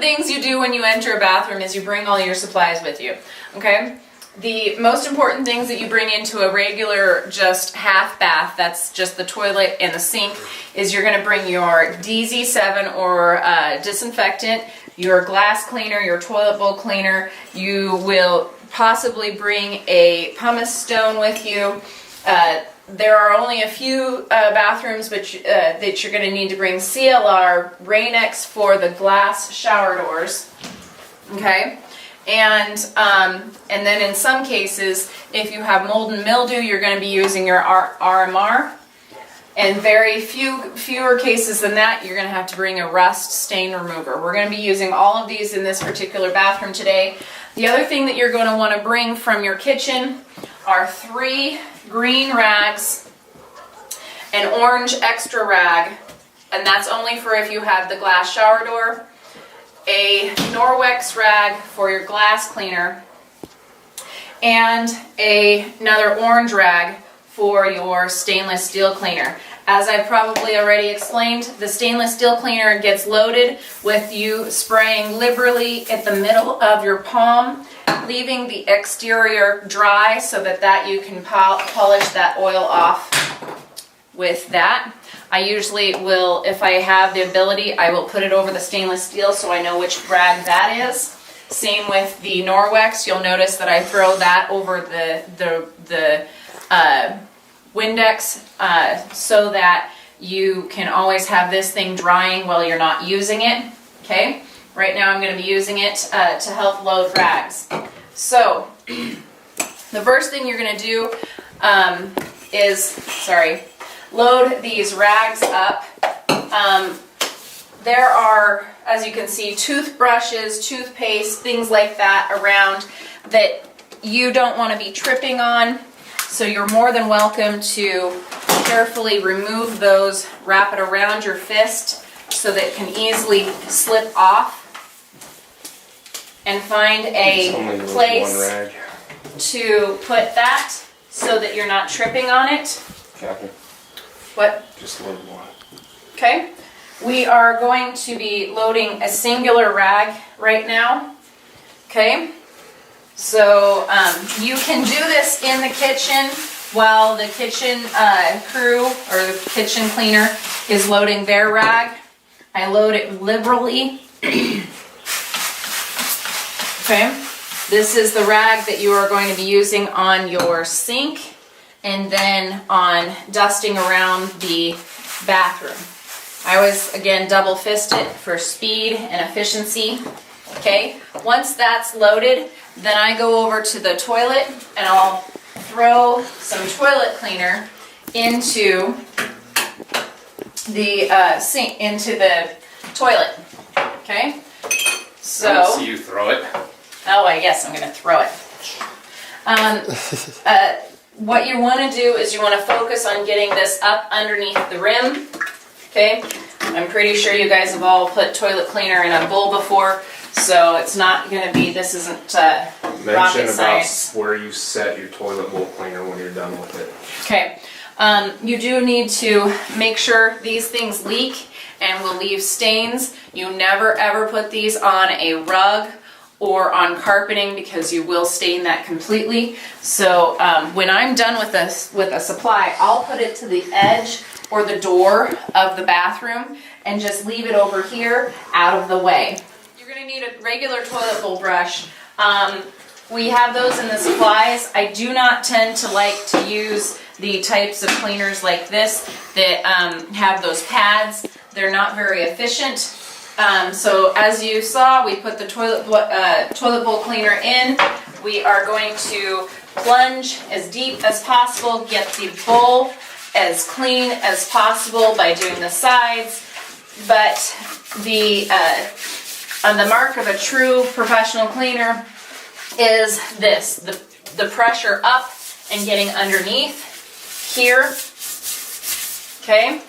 things you do when you enter a bathroom is you bring all your supplies with you, okay? The most important things that you bring into a regular just half bath, that's just the toilet and the sink, is you're going to bring your DZ7 or disinfectant, your glass cleaner, your toilet bowl cleaner. You will possibly bring a pumice stone with you. There are only a few bathrooms that you're going to need to bring CLR, Rain-X for the glass shower doors, okay? And then in some cases, if you have mold and mildew, you're going to be using your RMR. And very fewer cases than that, you're going to have to bring a rust stain remover. We're going to be using all of these in this particular bathroom today. The other thing that you're going to want to bring from your kitchen are 3 green rags, an orange extra rag, and that's only for if you have the glass shower door, a Norwex rag for your glass cleaner, and another orange rag for your stainless steel cleaner. As I've probably already explained, the stainless steel cleaner gets loaded with you spraying liberally at the middle of your palm, leaving the exterior dry so that you can polish that oil off with that. I usually will, if I have the ability, I will put it over the stainless steel so I know which rag that is. Same with the Norwex. You'll notice that I throw that over the Windex so that you can always have this thing drying while you're not using it. Okay? Right now I'm going to be using it to help load rags. So, the first thing you're going to do is load these rags up. There are, as you can see, toothbrushes, toothpaste, things like that around that you don't want to be tripping on. So you're more than welcome to carefully remove those, wrap it around your fist so that it can easily slip off, and find a place to put that so that you're not tripping on it. Captain. What? Just load one. Okay. We are going to be loading a singular rag right now. Okay. So you can do this in the kitchen while the kitchen crew or the kitchen cleaner is loading their rag. I load it liberally. Okay. This is the rag that you are going to be using on your sink and then on dusting around the bathroom. I always, again, double fist it for speed and efficiency. Okay, once that's loaded, then I go over to the toilet and I'll throw some toilet cleaner into the sink, into the toilet. Okay, so. I don't see you throw it. Oh, I guess I'm going to throw it. What you want to do is you want to focus on getting this up underneath the rim. Okay, I'm pretty sure you guys have all put toilet cleaner in a bowl before, so it's not going to be, this isn't rocket science. About where you set your toilet bowl cleaner when you're done with it. Okay, you do need to make sure these things leak and will leave stains. You never ever put these on a rug or on carpeting because you will stain that completely. So when I'm done with a supply, I'll put it to the edge or the door of the bathroom and just leave it over here out of the way. You're going to need a regular toilet bowl brush. We have those in the supplies. I do not tend to like to use the types of cleaners like this that have those pads. They're not very efficient. So as you saw, we put the toilet bowl cleaner in. We are going to plunge as deep as possible, get the bowl as clean as possible by doing the sides. But on the mark of a true professional cleaner is this, the pressure up and getting underneath here, okay?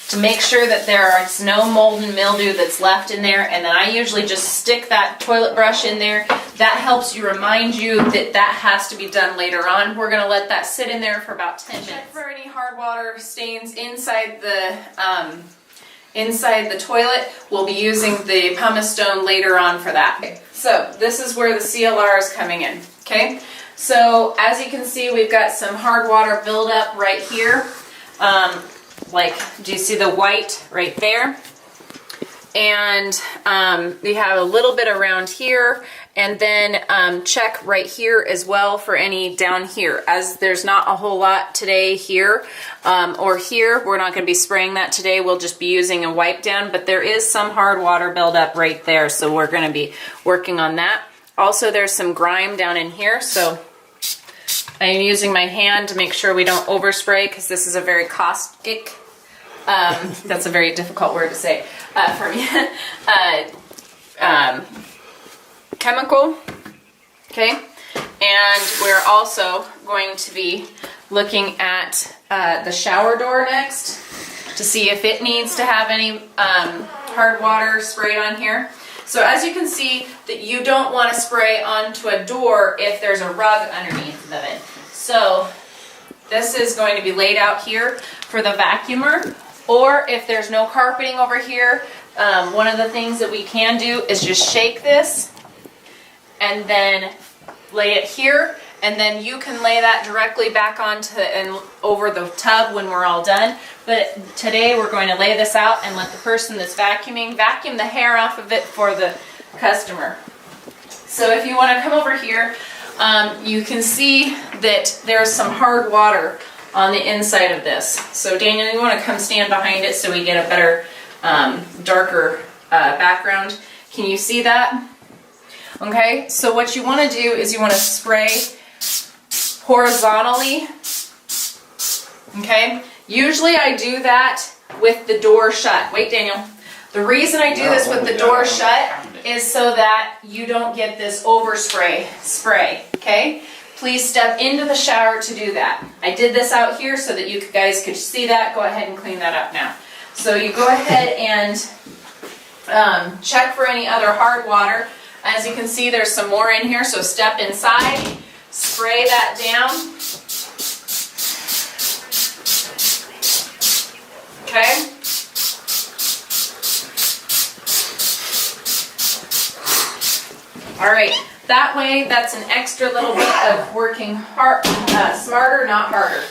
To make sure that there is no mold and mildew that's left in there, and then I usually just stick that toilet brush in there. That helps you remind you that that has to be done later on. We're going to let that sit in there for about 10 minutes. Check for any hard water stains inside the inside the toilet. We'll be using the pumice stone later on for that. Okay, so this is where the CLR is coming in, okay? So as you can see, we've got some hard water buildup right here. Do you see the white right there? And we have a little bit around here, and then check right here as well for any down here. As there's not a whole lot today here or here, we're not going to be spraying that today. We'll just be using a wipe down, but there is some hard water buildup right there, so we're going to be working on that. Also, there's some grime down in here, so I'm using my hand to make sure we don't overspray, because this is a very caustic, that's a very difficult word to say for me, chemical, okay? And we're also going to be looking at the shower door next to see if it needs to have any hard water sprayed on here. So as you can see, that you don't want to spray onto a door if there's a rug underneath of it. So this is going to be laid out here for the vacuumer, or if there's no carpeting over here, one of the things that we can do is just shake this and then lay it here, and then you can lay that directly back onto and over the tub when we're all done. But today we're going to lay this out and let the person that's vacuuming vacuum the hair off of it for the customer. So if you want to come over here, you can see that there's some hard water on the inside of this. So Daniel, you want to come stand behind it so we get a better, darker background. Can you see that? Okay, so what you want to do is you want to spray horizontally. Okay, usually I do that with the door shut. Wait, Daniel. The reason I do this with the door shut is so that you don't get this overspray spray, okay? Please step into the shower to do that. I did this out here so that you guys could see that. Go ahead and clean that up now. So you go ahead and check for any other hard water. As you can see, there's some more in here, so step inside, spray that down. Okay? All right, that way, that's an extra little bit of working hard, smarter, not harder.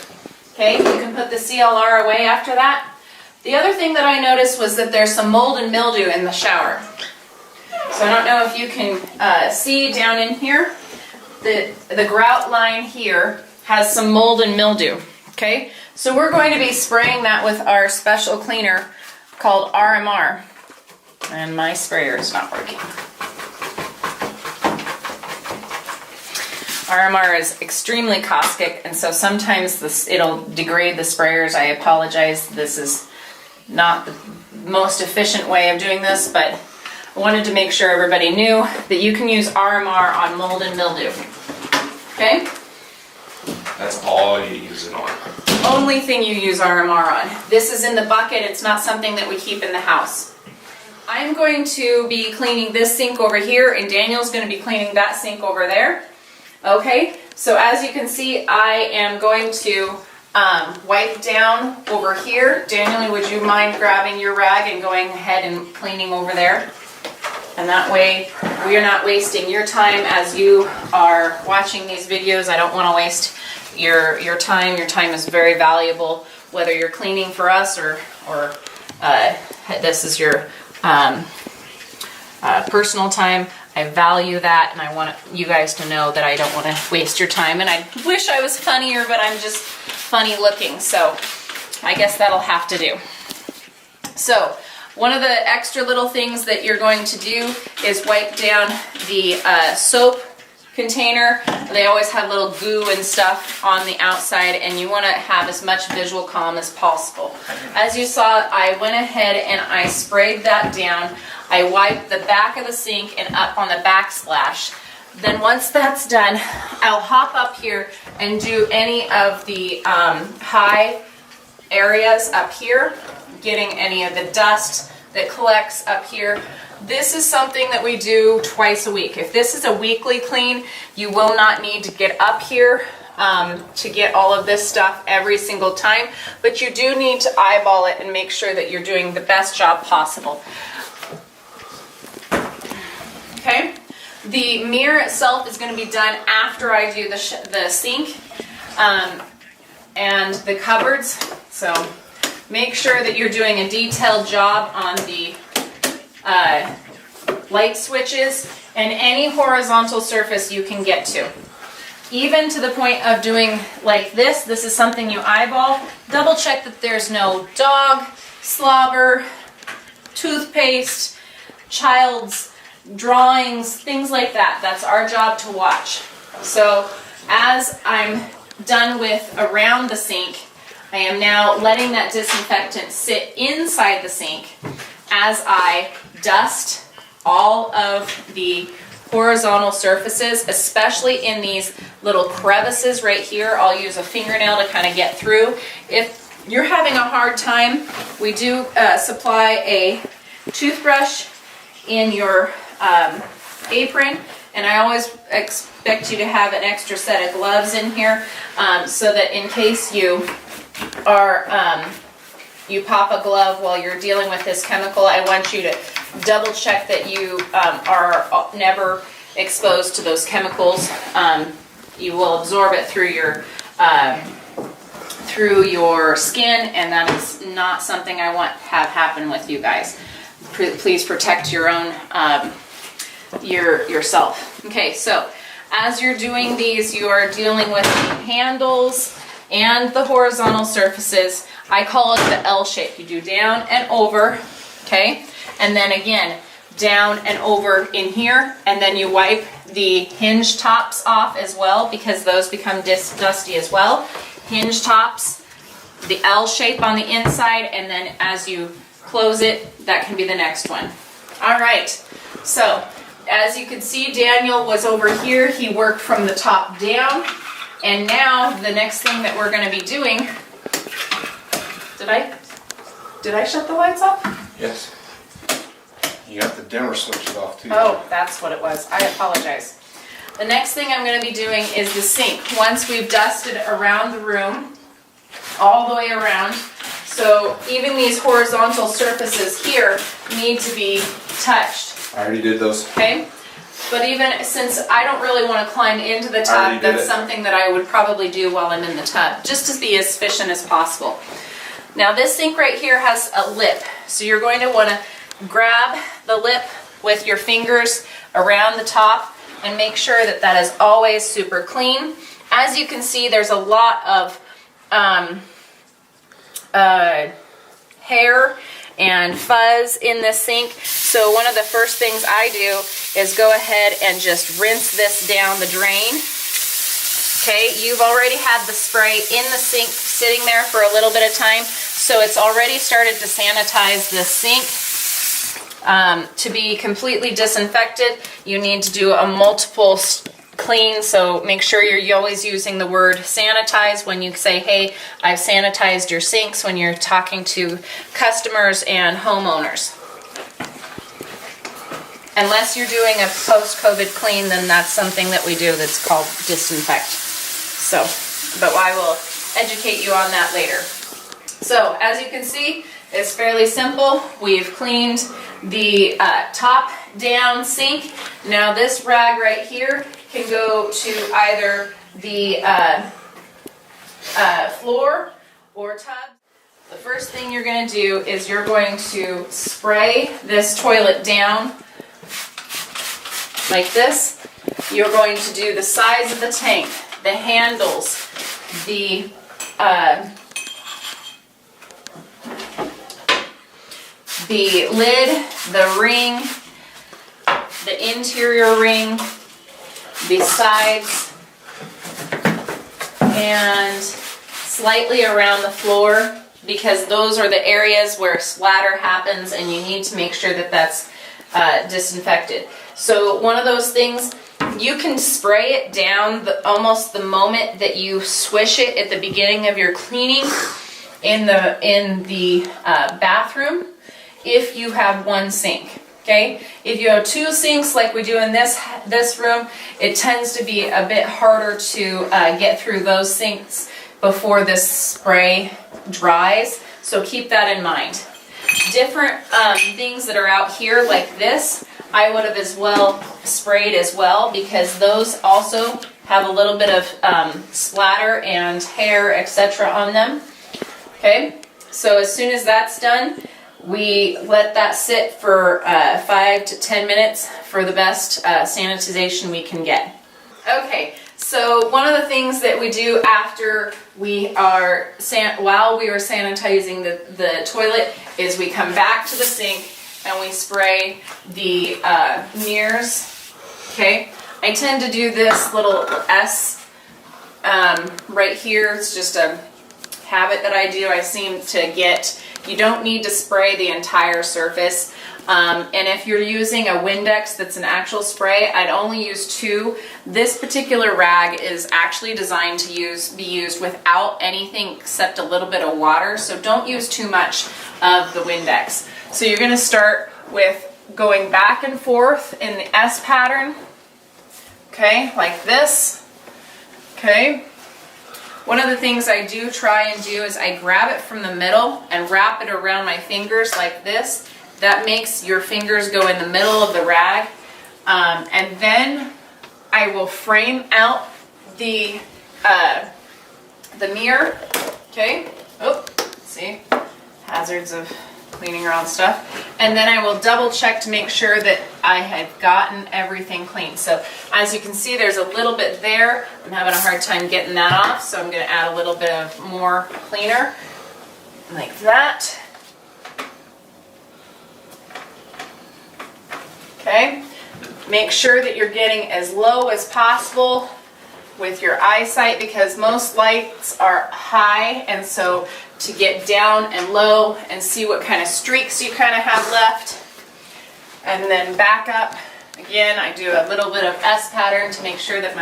Okay, you can put the CLR away after that. The other thing that I noticed was that there's some mold and mildew in the shower. So I don't know if you can see down in here, the grout line here has some mold and mildew. Okay, so we're going to be spraying that with our special cleaner called RMR. And my sprayer is not working. RMR is extremely caustic, and so sometimes it'll degrade the sprayers. I apologize. This is not the most efficient way of doing this, but I wanted to make sure everybody knew that you can use RMR on mold and mildew. Okay? That's all you use it on. Only thing you use RMR on. This is in the bucket. It's not something that we keep in the house. I'm going to be cleaning this sink over here, and Daniel's going to be cleaning that sink over there. Okay, so as you can see, I am going to wipe down over here. Daniel, would you mind grabbing your rag and going ahead and cleaning over there? And that way, we are not wasting your time as you are watching these videos. I don't want to waste your time. Your time is very valuable, whether you're cleaning for us or this is your personal time. I value that, and I want you guys to know that I don't want to waste your time. And I wish I was funnier, but I'm just funny looking, so I guess that'll have to do. So one of the extra little things that you're going to do is wipe down the soap container. They always have little goo and stuff on the outside, and you want to have as much visual calm as possible. As you saw, I went ahead and I sprayed that down. I wiped the back of the sink and up on the backsplash. Then once that's done, I'll hop up here and do any of the high areas up here, getting any of the dust that collects up here. This is something that we do twice a week. If this is a weekly clean, you will not need to get up here to get all of this stuff every single time, but you do need to eyeball it and make sure that you're doing the best job possible. Okay, the mirror itself is going to be done after I do the sink and the cupboards, so make sure that you're doing a detailed job on the light switches and any horizontal surface you can get to. Even to the point of doing like this is something you eyeball. Double check that there's no dog, slobber, toothpaste, child's drawings, things like that. That's our job to watch. So as I'm done with around the sink, I am now letting that disinfectant sit inside the sink as I dust all of the horizontal surfaces, especially in these little crevices right here. I'll use a fingernail to kind of get through. If you're having a hard time, we do supply a toothbrush in your apron, and I always expect you to have an extra set of gloves in here so that in case you are you pop a glove while you're dealing with this chemical, I want you to double check that you are never exposed to those chemicals. You will absorb it through your skin, and that is not something I want to have happen with you guys. Please protect your own yourself. Okay, so as you're doing these, you are dealing with the handles and the horizontal surfaces. I call it the L shape. You do down and over, okay? And then again, down and over in here, and then you wipe the hinge tops off as well because those become dusty as well. Hinge tops, the L shape on the inside, and then as you close it, that can be the next one. All right, so as you can see, Daniel was over here. He worked from the top down, and now the next thing that we're going to be doing, did I shut the lights off? Yes. You got the dimmer switched off too. Oh, that's what it was. I apologize. The next thing I'm going to be doing is the sink. Once we've dusted around the room, all the way around, so even these horizontal surfaces here need to be touched. I already did those. Okay? But even since I don't really want to climb into the tub, that's something that I would probably do while I'm in the tub, just to be as efficient as possible. Now this sink right here has a lip, so you're going to want to grab the lip with your fingers around the top and make sure that that is always super clean. As you can see, there's a lot of hair and fuzz in this sink, so one of the first things I do is go ahead and just rinse this down the drain. Okay, you've already had the spray in the sink sitting there for a little bit of time, so it's already started to sanitize this sink. To be completely disinfected, you need to do a multiple clean, so make sure you're always using the word sanitize when you say, hey, I've sanitized your sinks, when you're talking to customers and homeowners. Unless you're doing a post-COVID clean, then that's something that we do that's called disinfect. So, but I will educate you on that later. So, as you can see, it's fairly simple. We've cleaned the top-down sink. Now this rag right here can go to either the floor or tub. The first thing you're going to do is you're going to spray this toilet down like this. You're going to do the sides of the tank, the handles, the lid, the ring, the interior ring, the sides, and slightly around the floor, because those are the areas where splatter happens and you need to make sure that that's disinfected. So one of those things, you can spray it down almost the moment that you swish it at the beginning of your cleaning in the bathroom if you have one sink. Okay, if you have 2 sinks like we do in this room, it tends to be a bit harder to get through those sinks before this spray dries, so keep that in mind. Different things that are out here like this, I would have as well sprayed as well, because those also have a little bit of splatter and hair, etc. on them. Okay, so as soon as that's done, we let that sit for 5 to 10 minutes for the best sanitization we can get. Okay, so one of the things that we do after we are, while we are sanitizing the toilet, is we come back to the sink and we spray the mirrors. Okay, I tend to do this little S right here. It's just a habit that I do. I seem to get, you don't need to spray the entire surface. And if you're using a Windex that's an actual spray, I'd only use 2. This particular rag is actually designed to be used without anything except a little bit of water, so don't use too much of the Windex. So you're going to start with going back and forth in the S pattern, okay, like this, okay. One of the things I do try and do is I grab it from the middle and wrap it around my fingers like this. That makes your fingers go in the middle of the rag. And then I will frame out the mirror. Okay. Oh, see, hazards of cleaning around stuff. And then I will double check to make sure that I have gotten everything clean. So as you can see, there's a little bit there. I'm having a hard time getting that off, so I'm going to add a little bit of more cleaner, like that. Okay, make sure that you're getting as low as possible with your eyesight, because most lights are high, and so to get down and low and see what kind of streaks you kind of have left, and then back up again. I do a little bit of S pattern to make sure that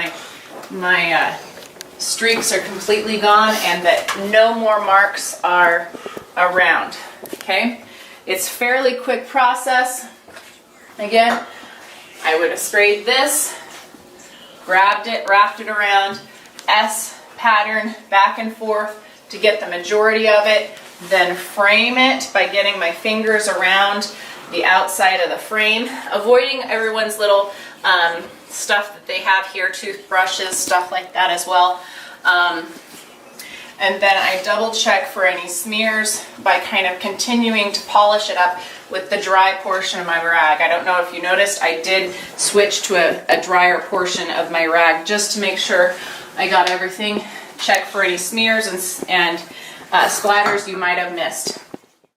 my streaks are completely gone and that no more marks are around. Okay, it's fairly quick process. Again, I would have sprayed this, grabbed it, wrapped it around, S pattern back and forth to get the majority of it, then frame it by getting my fingers around the outside of the frame, avoiding everyone's little stuff that they have here, toothbrushes, stuff like that as well. And then I double check for any smears by kind of continuing to polish it up with the dry portion of my rag. I don't know if you noticed, I did switch to a drier portion of my rag just to make sure I got everything. Check for any smears and splatters you might have missed.